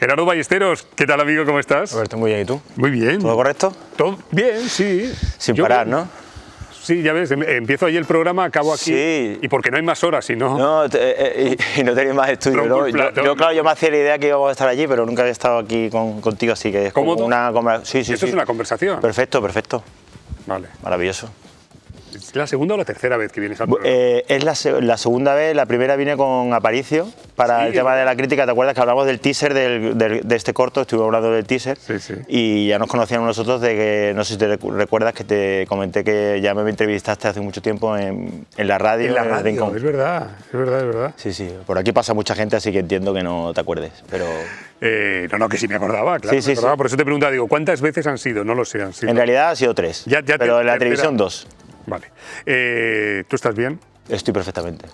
Gerardo Ballesteros, ¿qué tal, amigo? ¿Cómo estás? Roberto, muy bien, ¿y tú? Muy bien. ¿Todo correcto? Todo bien, sí. Sin parar, ¿no? Sí, ya ves, empiezo ahí el programa, acabo aquí. Sí. Y porque no hay más horas, si no... No, y no tenéis más estudio, ¿no? Claro, yo me hacía la idea que íbamos a estar allí, pero nunca había estado aquí contigo, así que es como ¿Cómodo? una conversación. Sí, Esto es una conversación. Perfecto, perfecto. Vale. Maravilloso. ¿Es la segunda o la tercera vez que vienes al programa? Es la segunda vez, la primera vine con Aparicio para Sí, el tema de la crítica. ¿Te acuerdas que hablamos del teaser de este corto? Estuvimos hablando del teaser. Sí, sí. Y ya nos conocíamos nosotros de que, no sé si te recuerdas que te comenté que ya me entrevistaste hace mucho tiempo en la radio. En la el radio, Rincón. es verdad, es verdad, es verdad. Sí, sí, por aquí pasa mucha gente, así que entiendo que no te acuerdes, pero... No, que sí me acordaba, claro. Sí, me acordaba. sí. Por eso te preguntaba, digo, ¿cuántas veces han sido? No lo sé, han sido. En realidad ha sido 3, pero en la televisión 2. Vale. ¿Tú estás bien? Estoy perfectamente.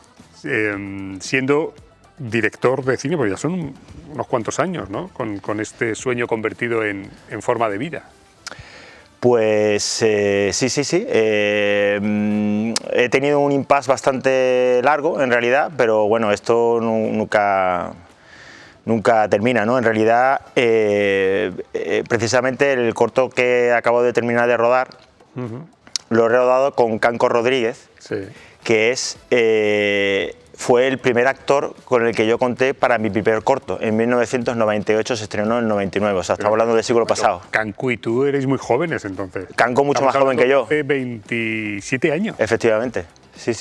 Siendo director de cine, pues ya son unos cuantos años, ¿no? Con este sueño convertido en forma de vida. Pues sí. He tenido un impasse bastante largo, en realidad, pero bueno, esto nunca termina, ¿no? En realidad, precisamente el corto que acabo de terminar de rodar, lo he rodado con Canco Rodríguez, Sí. que fue el primer actor con el que yo conté para mi primer corto. En 1998 se estrenó en el 99, o sea, estamos hablando del siglo pasado. Canco y tú erais muy jóvenes entonces. Canco mucho más joven que yo. Hace 27 años. Efectivamente, sí.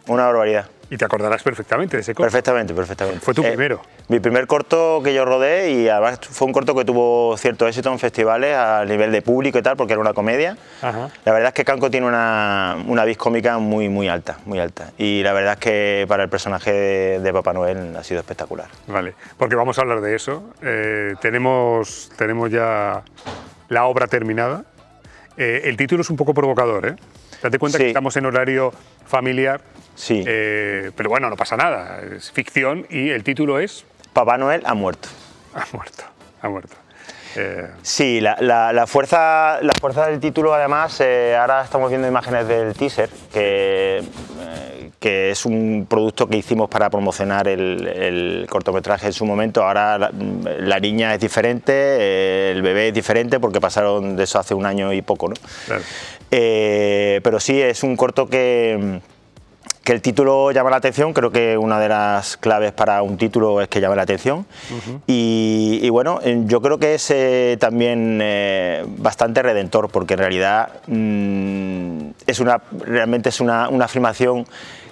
Una barbaridad. Y te acordarás perfectamente de ese corto. Perfectamente. Fue tu primero. Mi primer corto que yo rodé, y además fue un corto que tuvo cierto éxito en festivales a nivel de público y tal, porque era una comedia. Ajá. La verdad es que Canco tiene una vis cómica muy alta. Y la verdad es que para el personaje de Papá Noel ha sido espectacular. Vale, porque vamos a hablar de eso. Tenemos ya la obra terminada. El título es un poco provocador, ¿eh? Date cuenta Sí. que estamos en horario familiar. Sí. Pero bueno, no pasa nada. Es ficción y el título es... Papá Noel ha muerto. Ha muerto. Sí, la fuerza del título, además, ahora estamos viendo imágenes del teaser, que es un producto que hicimos para promocionar el cortometraje en su momento. Ahora la niña es diferente, el bebé es diferente, porque pasaron de eso hace un año y poco, ¿no? Claro. Pero sí, es un corto que el título llama la atención. Creo que una de las claves para un título es que llame la atención. Y bueno, yo creo que es también bastante redentor, porque en realidad realmente es una afirmación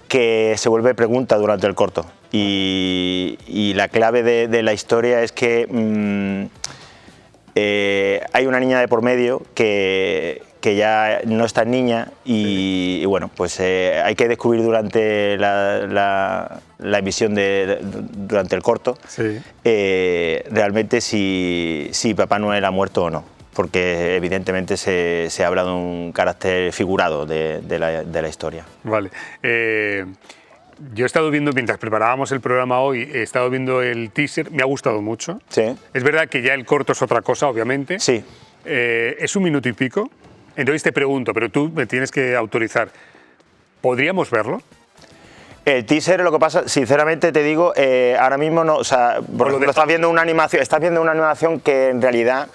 que se vuelve pregunta durante el corto. Y la clave de la historia es que hay una niña de por medio que ya no es tan niña y bueno, pues hay que descubrir durante la emisión durante el corto, Sí. realmente si Papá Noel ha muerto o no, porque evidentemente se habla de un carácter figurado de la historia. Vale. Yo he estado viendo, mientras preparábamos el programa hoy, he estado viendo el teaser, me ha gustado mucho. Sí. Es verdad que ya el corto es otra cosa, obviamente. Sí. Es 1 minuto y pico. Entonces te pregunto, pero tú me tienes que autorizar. ¿Podríamos verlo? El teaser, lo que pasa, sinceramente te digo, ahora mismo no, o sea, por ejemplo, estás viendo una animación que en realidad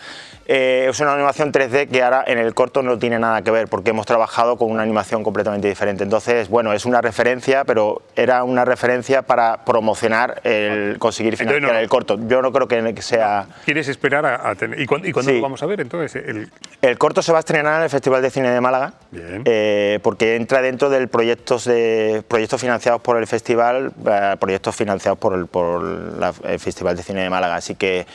es una animación 3D que ahora en el corto no tiene nada que ver, porque hemos trabajado con una animación completamente diferente. Entonces, bueno, es una referencia, pero era una referencia para promocionar conseguir financiar el corto. Yo no creo que sea... ¿Quieres esperar a tener... ¿Y cuándo Sí. lo vamos a ver entonces? El corto se va a estrenar en el Festival de Cine de Málaga. Bien. Porque entra dentro del proyectos financiados por el festival, proyectos financiados por el Festival de Cine de Málaga. Así que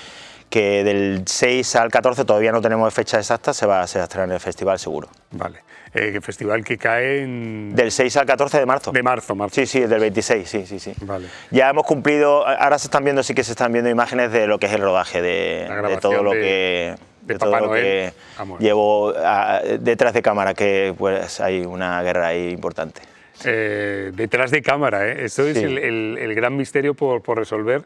del 6 al 14 todavía no tenemos fecha exacta, se va a estrenar en el festival seguro. Vale. El festival que cae en... Del 6 al 14 de marzo. De marzo. Sí, del 26, sí. Vale. Ya hemos cumplido, ahora se están viendo imágenes de lo que es el rodaje, de todo lo que... de todo Papá lo Noel que amor. llevo detrás de cámara, que pues hay una guerra ahí importante. Detrás de cámara, ¿eh? Esto es Sí. el gran misterio por resolver.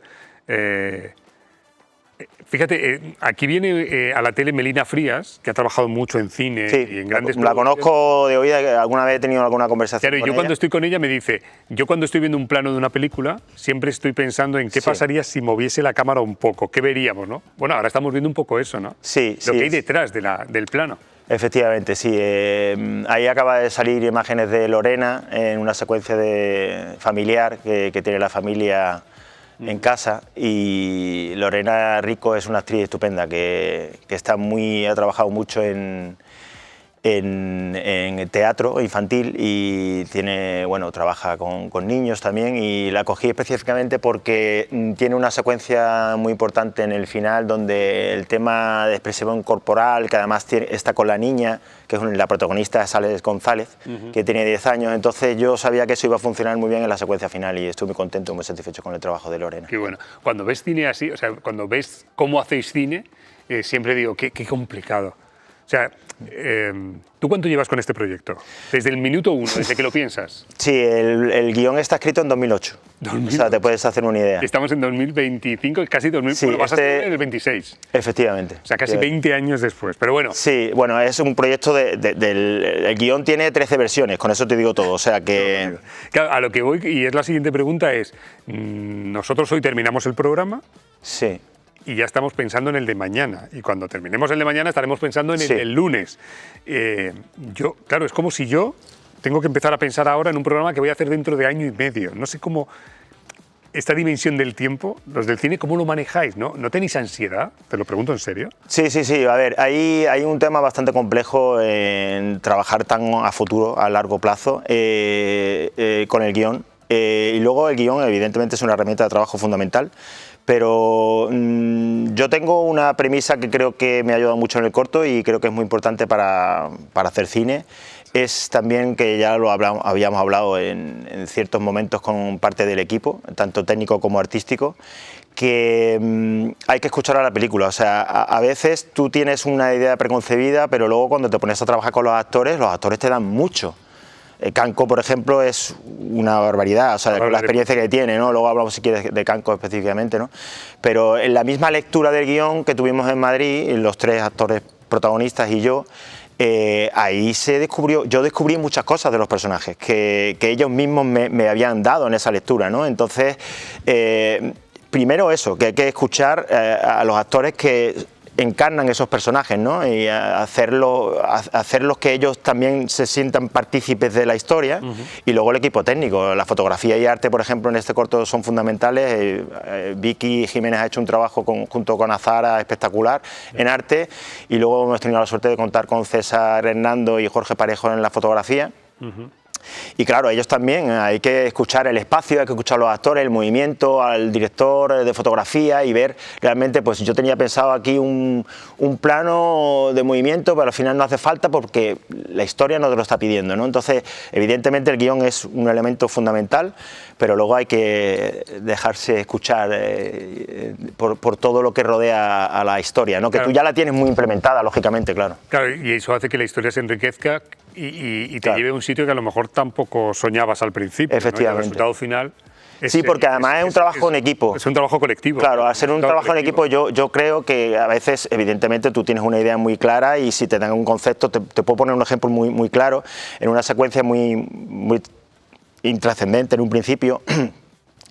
Fíjate, aquí viene a la tele Melina Frías, que ha trabajado mucho en cine Sí, y en grandes la conozco de oída, que alguna vez he tenido alguna conversación Claro, con yo ella. cuando estoy con ella me dice, yo cuando estoy viendo un plano de una película, siempre estoy pensando en qué Sí. pasaría si moviese la cámara un poco, qué veríamos, ¿no? Bueno, ahora estamos viendo un poco eso, ¿no? Sí, Lo sí. que hay detrás del plano. Efectivamente, sí. Ahí acaba de salir imágenes de Lorena en una secuencia familiar que tiene la familia en casa, y Lorena Rico es una actriz estupenda que ha trabajado mucho en teatro infantil y trabaja con niños también, y la cogí específicamente porque tiene una secuencia muy importante en el final donde el tema de expresión corporal, que además está con la niña, que es la protagonista, es Alex González, que tiene 10 años, entonces yo sabía que eso iba a funcionar muy bien en la secuencia final y estoy muy contento, muy satisfecho con el trabajo de Lorena. Qué bueno. Cuando ves cine así, o sea, cuando ves cómo hacéis cine, siempre digo, qué complicado. O sea, ¿tú cuánto llevas con este proyecto? Desde el minuto 1, desde que lo piensas. Sí, el guión está escrito en 2008. O sea, te puedes hacer una idea. Estamos en 2025, casi 2000, Sí, bueno, vas a estar en el 26. Efectivamente. O sea, casi 20 años después, pero bueno. Sí, bueno, es un proyecto el guión tiene 13 versiones, con eso te digo todo, o sea que... Claro, a lo que voy, y es la siguiente pregunta, es, nosotros hoy terminamos el programa. Sí. Y ya estamos pensando en el de mañana. Y cuando terminemos el de mañana estaremos pensando en el Sí. del lunes. Claro, es como si yo tengo que empezar a pensar ahora en un programa que voy a hacer dentro de año y medio. No sé cómo esta dimensión del tiempo, los del cine, ¿cómo lo manejáis? ¿No tenéis ansiedad? Te lo pregunto en serio. Sí. A ver, hay un tema bastante complejo en trabajar tan a futuro, a largo plazo, con el guión. Y luego el guión, evidentemente, es una herramienta de trabajo fundamental. Pero yo tengo una premisa que creo que me ha ayudado mucho en el corto y creo que es muy importante para hacer cine. Es también que ya habíamos hablado en ciertos momentos con parte del equipo, tanto técnico como artístico, que hay que escuchar a la película. O sea, a veces tú tienes una idea preconcebida, pero luego cuando te pones a trabajar con los actores te dan mucho. Canco, por ejemplo, es una barbaridad, o sea, con la experiencia que tiene, ¿no? Luego hablamos, si quieres, de Canco específicamente, ¿no? Pero en la misma lectura del guión que tuvimos en Madrid, los 3 actores protagonistas y yo, ahí yo descubrí muchas cosas de los personajes que ellos mismos me habían dado en esa lectura, ¿no? Entonces, primero eso, que hay que escuchar a los actores que encarnan esos personajes, ¿no? Y hacerlos que ellos también se sientan partícipes de la historia. Y luego el equipo técnico, la fotografía y arte, por ejemplo, en este corto son fundamentales. Vicky Jiménez ha hecho un trabajo junto con Azara espectacular en arte, y luego hemos tenido la suerte de contar con César Hernando y Jorge Parejo en la fotografía. Y claro, ellos también, hay que escuchar el espacio, hay que escuchar a los actores, el movimiento, al director de fotografía y ver realmente, pues yo tenía pensado aquí un plano de movimiento, pero al final no hace falta porque la historia no te lo está pidiendo, ¿no? Entonces, evidentemente el guión es un elemento fundamental, pero luego hay que dejarse escuchar por todo lo que rodea a la historia, ¿no? Que claro, tú ya la tienes muy implementada, lógicamente, claro. Claro, y eso hace que la historia se enriquezca y te lleve a un sitio que a lo mejor tampoco soñabas al principio. Efectivamente. ¿no? Y el resultado final... Sí, porque además es un trabajo en equipo. Es un trabajo colectivo. Claro, al ser un trabajo en equipo yo creo que a veces, evidentemente, tú tienes una idea muy clara y si te dan un concepto, te puedo poner un ejemplo muy claro, en una secuencia muy intrascendente en un principio,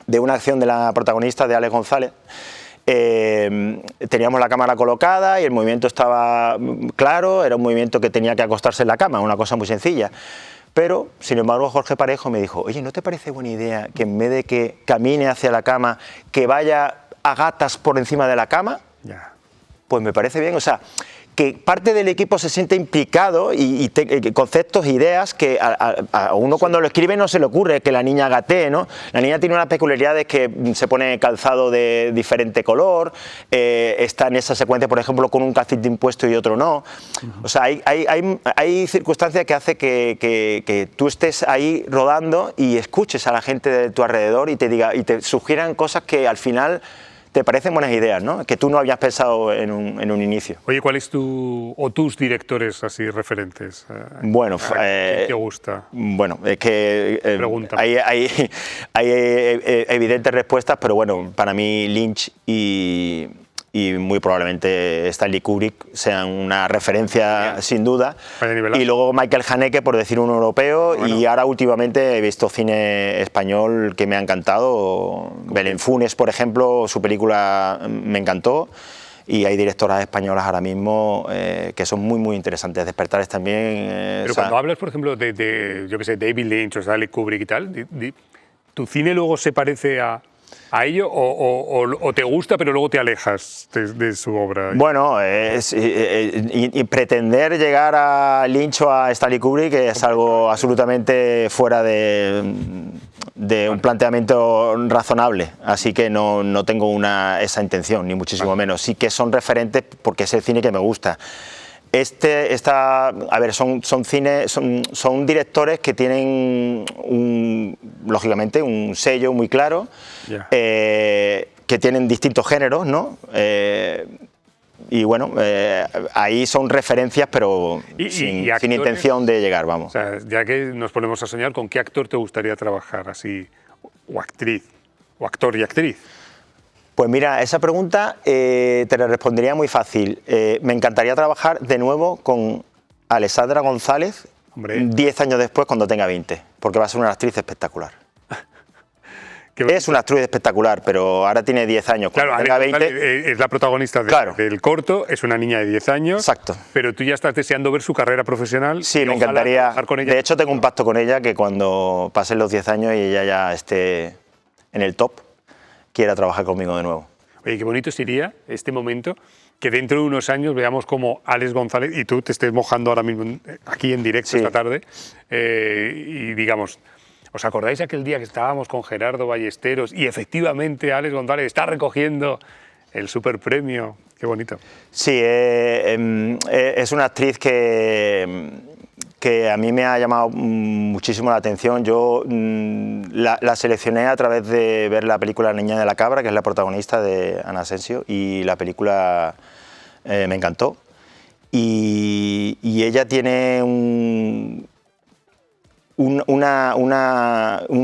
de una acción de la protagonista, de Alex González. Teníamos la cámara colocada y el movimiento estaba claro, era un movimiento que tenía que acostarse en la cama, una cosa muy sencilla. Pero, sin embargo, Jorge Parejo me dijo, oye, ¿no te parece buena idea que en vez de que camine hacia la cama, que vaya a gatas por encima de la cama? Ya. Pues me parece bien, o sea, que parte del equipo se siente implicado y conceptos, ideas que a uno cuando lo escribe no se le ocurre que la niña gatee, ¿no? La niña tiene unas peculiaridades que se pone calzado de diferente color, está en esa secuencia, por ejemplo, con un calcetín puesto y otro no. O sea, hay circunstancias que hace que tú estés ahí rodando y escuches a la gente de tu alrededor y te sugieran cosas que al final te parecen buenas ideas, ¿no? Que tú no habías pensado en un inicio. Oye, ¿cuál es tus directores así referentes? Bueno, ¿Quién te gusta? Bueno, es que hay evidentes respuestas, pero bueno, para mí Lynch y y muy probablemente Stanley Kubrick sea una referencia sin duda. Y luego Michael Haneke, por decir un europeo, y ahora últimamente he visto cine español que me ha encantado. Belén Funes, por ejemplo, su película me encantó. Y hay directoras españolas ahora mismo que son muy interesantes. Despertares también. Pero cuando hablas, por ejemplo, yo que sé, David Lynch o Stanley Kubrick y tal, ¿tu cine luego se parece a ello o te gusta pero luego te alejas de su obra? Bueno, y pretender llegar a Lynch o a Stanley Kubrick es algo absolutamente fuera de un planteamiento razonable, así que no tengo esa intención, ni muchísimo menos. Sí que son referentes porque es el cine que me gusta. A ver, son directores que tienen lógicamente un sello muy claro, que tienen distintos géneros, ¿no? Y bueno, ahí son referencias, pero sin intención de llegar, vamos. O sea, ya que nos ponemos a soñar, ¿con qué actor te gustaría trabajar así? O actriz, o actor y actriz. Pues mira, esa pregunta te la respondería muy fácil. Me encantaría trabajar de nuevo con Alessandra González, 10 años después, cuando tenga 20, porque va a ser una actriz espectacular. Es una actriz espectacular, pero ahora tiene 10 años. Claro, tenga 20, es la protagonista del corto, es una niña de 10 años. Exacto. Pero tú ya estás deseando ver su carrera profesional. Sí, me encantaría. Con ella. De hecho, tengo un pacto con ella que cuando pasen los 10 años y ella ya esté en el top, quiera trabajar conmigo de nuevo. Oye, qué bonito sería este momento que dentro de unos años veamos como Alex González y tú te estés mojando ahora mismo aquí en directo esta tarde y digamos, ¿os acordáis aquel día que estábamos con Gerardo Ballesteros y efectivamente Alex González está recogiendo el superpremio? Qué bonito. Sí, es una actriz que a mí me ha llamado muchísimo la atención. Yo la seleccioné a través de ver la película La niña de la cabra, que es la protagonista de Ana Asensio, y la película me encantó. Y ella tiene una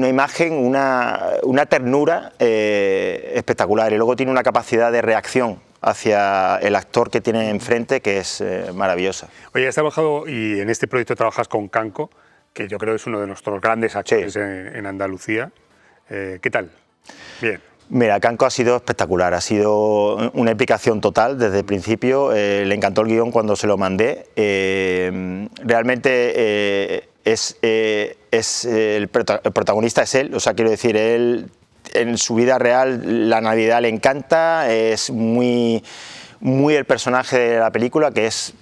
imagen, una ternura espectacular, y luego tiene una capacidad de reacción hacia el actor que tiene enfrente que es maravillosa. Oye, has trabajado y en este proyecto trabajas con Kanko, que yo creo es uno de nuestros grandes actores en Andalucía. ¿Qué tal? Bien. Mira, Kanko ha sido espectacular, ha sido una implicación total desde el principio. Le encantó el guión cuando se lo mandé. Realmente el protagonista es él, o sea, quiero decir, él en su vida real la Navidad le encanta, es muy el personaje de la película, que es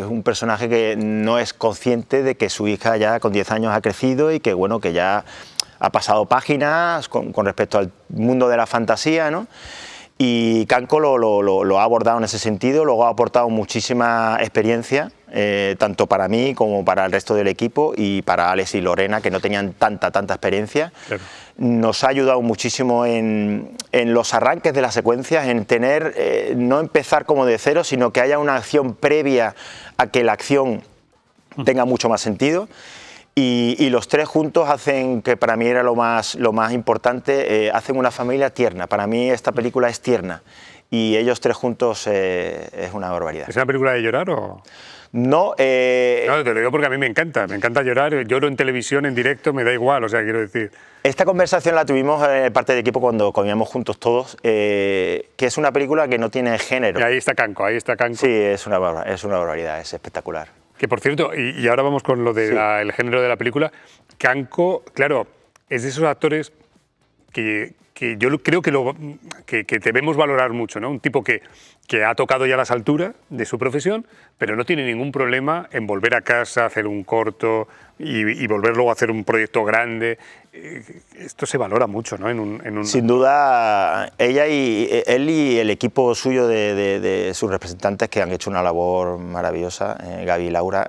un personaje que no es consciente de que su hija ya con 10 años ha crecido y que bueno, que ya ha pasado páginas con respecto al mundo de la fantasía, ¿no? Y Kanko lo ha abordado en ese sentido, luego ha aportado muchísima experiencia, tanto para mí como para el resto del equipo y para Alex y Lorena, que no tenían tanta experiencia. Claro. Nos ha ayudado muchísimo en los arranques de las secuencias, en tener, no empezar como de cero, sino que haya una acción previa a que la acción tenga mucho más sentido. Y los tres juntos hacen, que para mí era lo más importante, hacen una familia tierna. Para mí esta película es tierna y ellos tres juntos es una barbaridad. ¿Es una película de llorar o...? No, no, te lo digo porque a mí me encanta llorar, lloro en televisión, en directo, me da igual, o sea, quiero decir... Esta conversación la tuvimos parte del equipo cuando comíamos juntos todos, que es una película que no tiene género. Y ahí está Kanko. Sí, es una barbaridad, es espectacular. Que por cierto, y ahora vamos con lo del el género de la película, Kanko, claro, es de esos actores que yo creo que debemos valorar mucho, ¿no? Un tipo que ha tocado ya las alturas de su profesión, pero no tiene ningún problema en volver a casa, hacer un corto y volver luego a hacer un proyecto grande. Esto se valora mucho, ¿no? Sin duda, él y el equipo suyo de sus representantes, que han hecho una labor maravillosa, Gaby y Laura,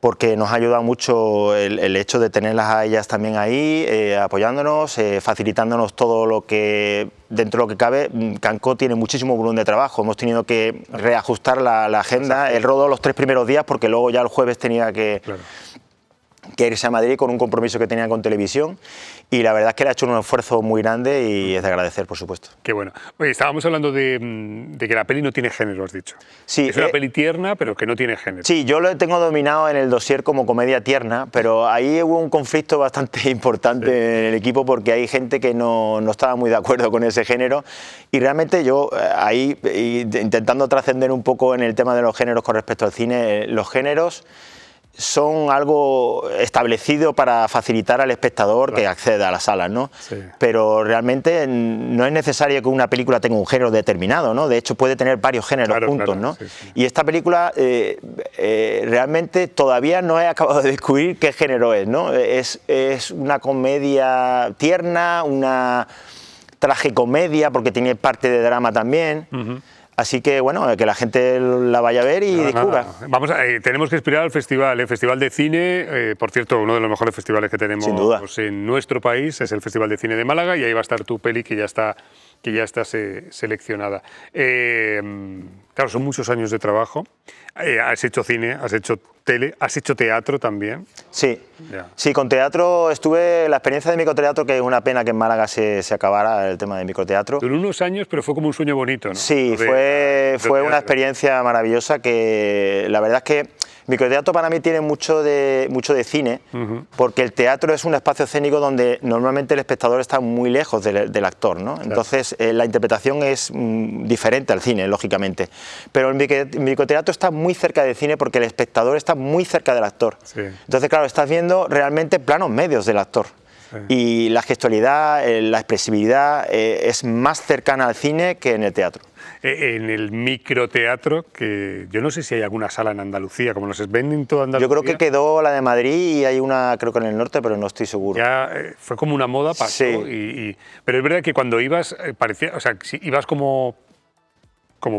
porque nos ha ayudado mucho el hecho de tenerlas a ellas también ahí, apoyándonos, facilitándonos todo lo que, dentro de lo que cabe. Kanko tiene muchísimo volumen de trabajo, hemos tenido que reajustar la agenda. Él rodó los 3 primeros días porque luego ya el jueves tenía que que irse a Madrid con un compromiso que tenía con televisión, y la verdad es que le ha hecho un esfuerzo muy grande y es de agradecer, por supuesto. Qué bueno. Oye, estábamos hablando de que la peli no tiene género, has dicho. Sí, es una peli tierna, pero que no tiene género. Sí, yo lo tengo dominado en el dossier como comedia tierna, pero ahí hubo un conflicto bastante importante en el equipo porque hay gente que no estaba muy de acuerdo con ese género, y realmente yo ahí, intentando trascender un poco en el tema de los géneros con respecto al cine, los géneros son algo establecido para facilitar al espectador que acceda a las salas, ¿no? Sí. Pero realmente no es necesario que una película tenga un género determinado, ¿no? De hecho, puede tener varios géneros juntos, ¿no? Sí, sí. Y esta película realmente todavía no he acabado de descubrir qué género es, ¿no? Es una comedia tierna, una tragicomedia, porque tiene parte de drama también. Así que, bueno, que la gente la vaya a ver y descubra. Vamos tenemos que esperar al festival, el Festival de Cine, por cierto, uno de los mejores festivales que tenemos en nuestro país, es el Festival de Cine de Málaga, y ahí va a estar tu peli que ya está seleccionada. Claro, son muchos años de trabajo. Has hecho cine, has hecho tele, has hecho teatro también. Sí, sí, con teatro estuve, la experiencia de microteatro, que es una pena que en Málaga se acabara el tema de microteatro. Duró unos años, pero fue como un sueño bonito, ¿no? Sí, fue una experiencia maravillosa, que la verdad es que microteatro para mí tiene mucho de cine, porque el teatro es un espacio escénico donde normalmente el espectador está muy lejos del actor, ¿no? Claro. Entonces la interpretación es diferente al cine, lógicamente. Pero el microteatro está muy cerca del cine porque el espectador está muy cerca del actor. Sí. Entonces, claro, estás viendo realmente planos medios del actor. Sí. Y la gestualidad, la expresividad es más cercana al cine que en el teatro. En el microteatro, que yo no sé si hay alguna sala en Andalucía, como nos ven en toda Andalucía. Yo creo que quedó la de Madrid y hay una, creo que en el norte, pero no estoy seguro. Ya fue como una moda, pasó. Sí. Pero es verdad que cuando ibas, parecía, o sea, ibas como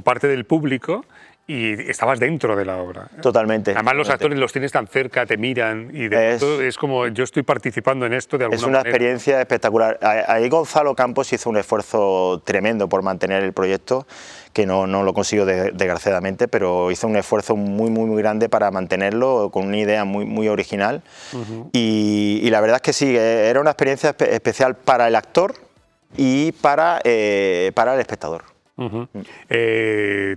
parte del público y estabas dentro de la obra. Totalmente. Además, los actores los tienes tan cerca, te miran, y es como yo estoy participando en esto de alguna manera. Es una experiencia espectacular. Ahí Gonzalo Campos hizo un esfuerzo tremendo por mantener el proyecto, que no lo consiguió desgraciadamente, pero hizo un esfuerzo muy grande para mantenerlo con una idea muy original. Y la verdad es que sí, era una experiencia especial para el actor y para el espectador.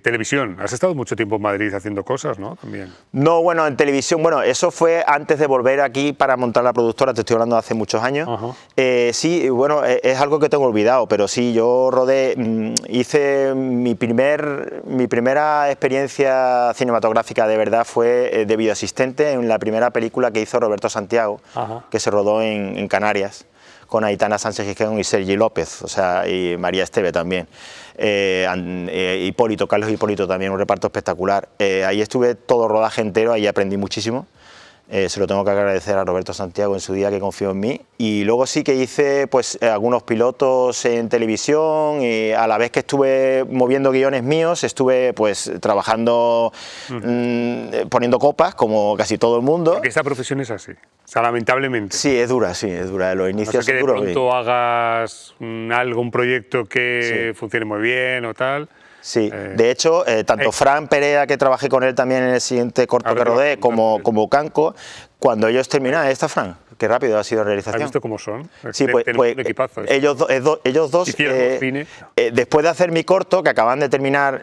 Televisión, has estado mucho tiempo en Madrid haciendo cosas, ¿no? También. No, bueno, en televisión, bueno, eso fue antes de volver aquí para montar la productora, te estoy hablando de hace muchos años. Sí, bueno, es algo que tengo olvidado, pero sí, yo rodé, hice mi primera experiencia cinematográfica de verdad fue de videoasistente en la primera película que hizo Roberto Santiago, que se rodó en Canarias, con Aitana Sánchez Gijón y Sergi López, o sea, y María Esteve también. Hipólito, Carlos Hipólito también, un reparto espectacular. Ahí estuve todo rodaje entero, ahí aprendí muchísimo. Se lo tengo que agradecer a Roberto Santiago en su día, que confió en mí. Y luego sí que hice pues algunos pilotos en televisión, y a la vez que estuve moviendo guiones míos, estuve pues trabajando, poniendo copas, como casi todo el mundo. Porque esta profesión es así, o sea, lamentablemente. Sí, es dura, los inicios no sé que son duros. De pronto hagas un proyecto que funcione muy bien o tal. Sí, de hecho, tanto Fran Perea, que trabajé con él también en el siguiente corto que rodé, como Canco, cuando ellos terminaron, ¿está Fran? Qué rápido ha sido la realización. ¿Has visto cómo son? Sí, pues un equipazo. Ellos dos después de hacer mi corto, que acaban de terminar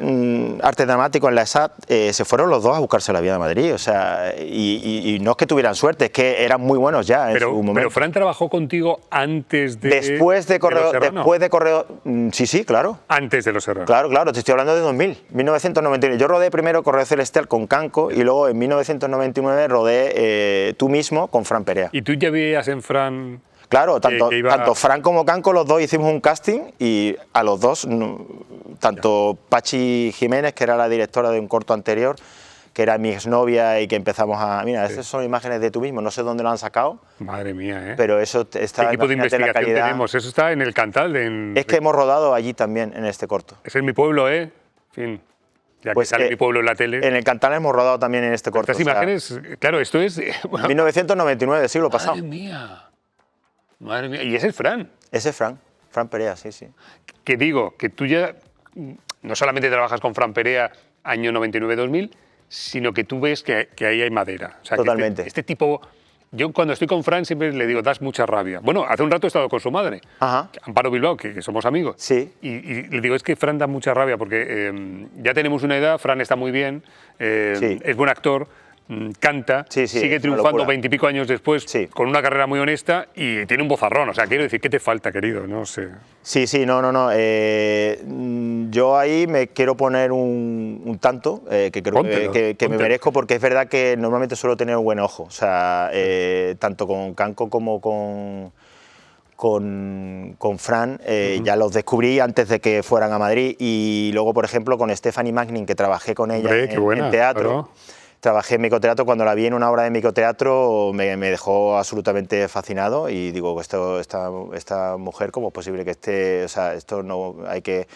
arte dramático en la ESAT, se fueron los dos a buscarse la vida de Madrid. O sea, y no es que tuvieran suerte, es que eran muy buenos ya en su momento. Pero Fran trabajó contigo antes de... Después de Correo, sí, claro. Antes de Los Serrano. Claro, te estoy hablando de 1999. Yo rodé primero Correo Celestial con Canco y luego en 1999 rodé Tú mismo con Fran Perea. ¿Y tú ya veías en Fran? Claro, tanto Fran como Canco, los dos hicimos un casting y a los dos, tanto Pachi Jiménez, que era la directora de un corto anterior, que era mi exnovia y que empezamos a... Mira, estas son imágenes de Tú mismo, no sé dónde lo han sacado. Madre mía, ¿eh? Pero eso está... ¿Qué equipo de investigación tenemos? Eso está en el Cantal. Es que hemos rodado allí también, en este corto. Ese es mi pueblo, ¿eh? En fin. Ya pues que sale mi pueblo en la tele. En el Cantal hemos rodado también en este corto. Estas imágenes, claro, esto es... 1999, siglo pasado. Madre mía. Y ese es Fran. Ese es Fran Perea, sí. Que digo, que tú ya no solamente trabajas con Fran Perea año 99-2000, sino que tú ves que ahí hay madera. O sea, totalmente. Que este tipo Yo cuando estoy con Fran siempre le digo, das mucha rabia. Bueno, hace un rato he estado con su madre, Ajá. Amparo Bilbao, que somos amigos. Sí. Y le digo, es que Fran da mucha rabia porque ya tenemos una edad, Fran está muy bien, Sí. es buen actor, canta, Sí, sí, sigue es una triunfando locura. 20 y pico años después Sí. con una carrera muy honesta y tiene un vozarrón. O sea, quiero decir, ¿qué te falta, querido? No sé. Sí, sí, no. Yo ahí me quiero poner un tanto que creo Póntelo, que me póntelo. merezco, porque es verdad que normalmente suelo tener un buen ojo. O sea, tanto con Canco como con Fran, ya los descubrí antes de que fueran a Madrid. Y luego, por ejemplo, con Stephanie Magnin, que trabajé con ella Hombre, qué buena, en teatro. claro. Trabajé en microteatro, cuando la vi en una obra de microteatro me dejó absolutamente fascinado y digo, esta mujer, ¿cómo es posible que esté? O sea, esto no hay que...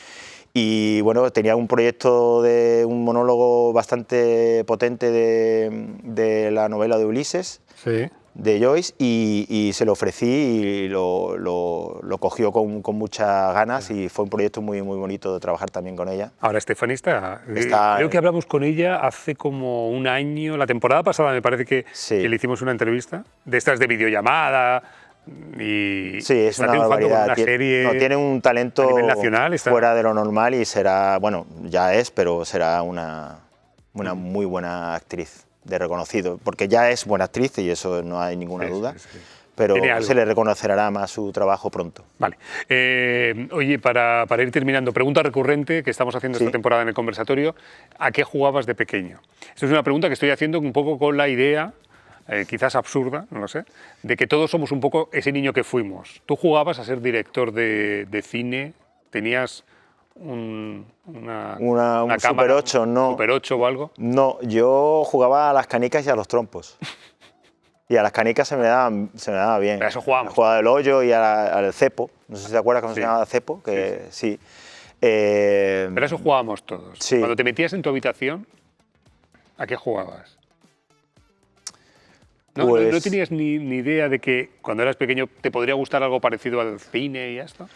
Y bueno, tenía un proyecto de un monólogo bastante potente de la novela de Ulises, Sí. de Joyce, y se lo ofrecí y lo cogió con muchas ganas, y fue un proyecto muy, muy bonito de trabajar también con ella. Ahora Stephanie está... Está- creo que hablamos con ella hace como un año, la temporada pasada me parece que Sí. le hicimos una entrevista, de estas de videollamada, y Sí, es está una triunfando con barbaridad. una serie No, tiene un talento a nivel nacional. Está... fuera de lo normal y será, bueno, ya es, pero será una muy buena actriz, de reconocido, porque ya es buena actriz y eso no hay ninguna Sí, duda, sí, sí. pero Tiene algo. se le reconocerá más su trabajo pronto. Vale. Oye, para ir terminando, pregunta recurrente que estamos haciendo Sí. esta temporada en el conversatorio, ¿a qué jugabas de pequeño? Esto es una pregunta que estoy haciendo un poco con la idea, quizás absurda, no lo sé, de que todos somos un poco ese niño que fuimos. ¿Tú jugabas a ser director de cine? ¿Tenías una Un cámara, Super 8, no. Super 8 o algo? No, yo jugaba a las canicas y a los trompos. Y a las canicas se me daba bien. Pero a eso jugábamos. Jugaba del hoyo y al cepo. No sé si te acuerdas cómo Sí. se llamaba cepo, que sí. Pero a eso jugábamos todos. Sí. Cuando te metías en tu habitación, ¿a qué jugabas? ¿No, Pues- no tenías ni idea de que cuando eras pequeño te podría gustar algo parecido al cine y esto?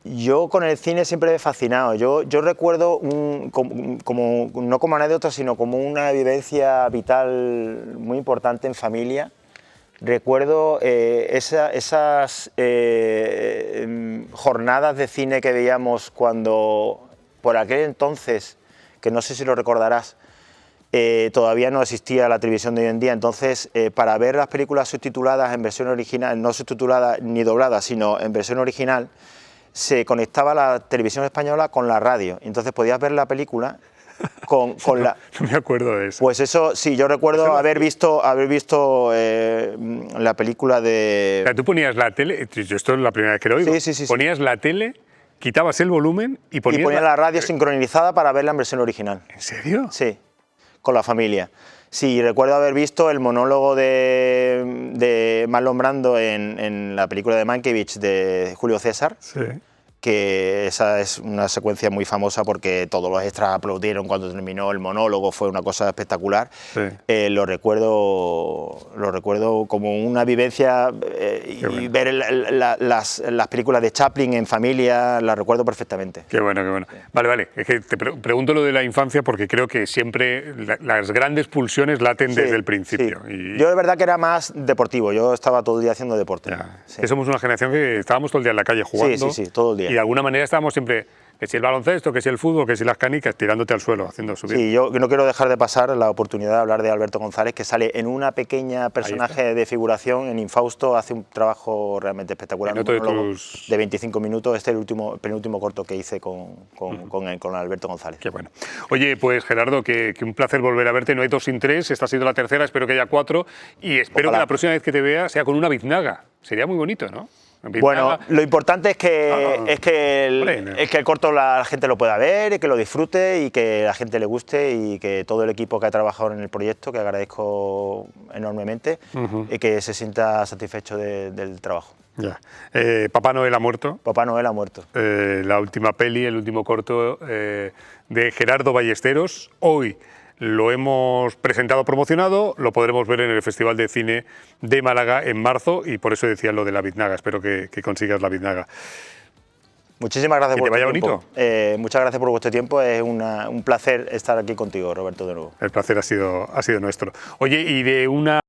Yo con el cine siempre me he fascinado. Yo recuerdo, no como anécdota, sino como una vivencia vital muy importante en familia. Recuerdo esas jornadas de cine que veíamos cuando, por aquel entonces, que no sé si lo recordarás, todavía no existía la televisión de hoy en día. Entonces, para ver las películas subtituladas en versión original, no subtitulada ni doblada, sino en versión original, se conectaba la televisión española con la radio. Entonces podías ver la película con la... No me acuerdo de eso. Pues eso, sí, yo recuerdo haber visto la película O de... sea, tú ponías la tele, yo esto es la primera vez que lo oigo, Sí. ponías la tele, quitabas el volumen y ponías... Y ponía la radio sincronizada para verla en versión original. ¿En serio? Sí, con la familia. Sí, recuerdo haber visto el monólogo de Marlon Brando en la película de Mankiewicz de Julio César, Sí. que esa es una secuencia muy famosa porque todos los extras aplaudieron cuando terminó el monólogo, fue una cosa espectacular. Sí. Lo recuerdo como una vivencia, y bueno. ver las películas de Chaplin en familia, las recuerdo perfectamente. Qué bueno, qué bueno. Vale, es que te pregunto lo de la infancia porque creo que siempre las grandes pulsiones laten desde el principio. Sí. Y, Yo de verdad que era más deportivo, yo estaba todo el día haciendo deporte. ya, Sí. que somos una generación que estábamos todo el día en la calle jugando. Sí, todo el día. Y de alguna manera estábamos siempre, que si el baloncesto, que si el fútbol, que si las canicas, tirándote al suelo, haciendo subir. Sí, yo no quiero dejar de pasar la oportunidad de hablar de Alberto González, que sale en una pequeña personaje de figuración en Infausto, hace un trabajo realmente espectacular. En otro de monólogo tus- de 25 minutos, este es el penúltimo corto que hice con Alberto González. Qué bueno. Oye, pues Gerardo, que un placer volver a verte. No hay 2 sin 3, esta ha sido la tercera, espero que haya 4 y espero Ojalá. que la próxima vez que te vea sea con una biznaga. Sería muy bonito, ¿no? Biznaga. Bueno, lo importante es Hombre, que no. el corto la gente lo pueda ver, y que lo disfrute y que la gente le guste, y que todo el equipo que ha trabajado en el proyecto, que agradezco enormemente, y que se sienta satisfecho del trabajo. Ya. Papá Noel ha muerto. Papá Noel ha muerto. La última peli, el último corto de Gerardo Ballesteros. Hoy lo hemos presentado, promocionado, lo podremos ver en el Festival de Cine de Málaga en marzo y por eso decía lo de la biznaga. Espero que consigas la biznaga. Muchísimas gracias Que por te vaya vuestro bonito. tiempo. Muchas gracias por vuestro tiempo. Es un placer estar aquí contigo, Roberto, de nuevo. El placer ha sido nuestro. Oye, y de una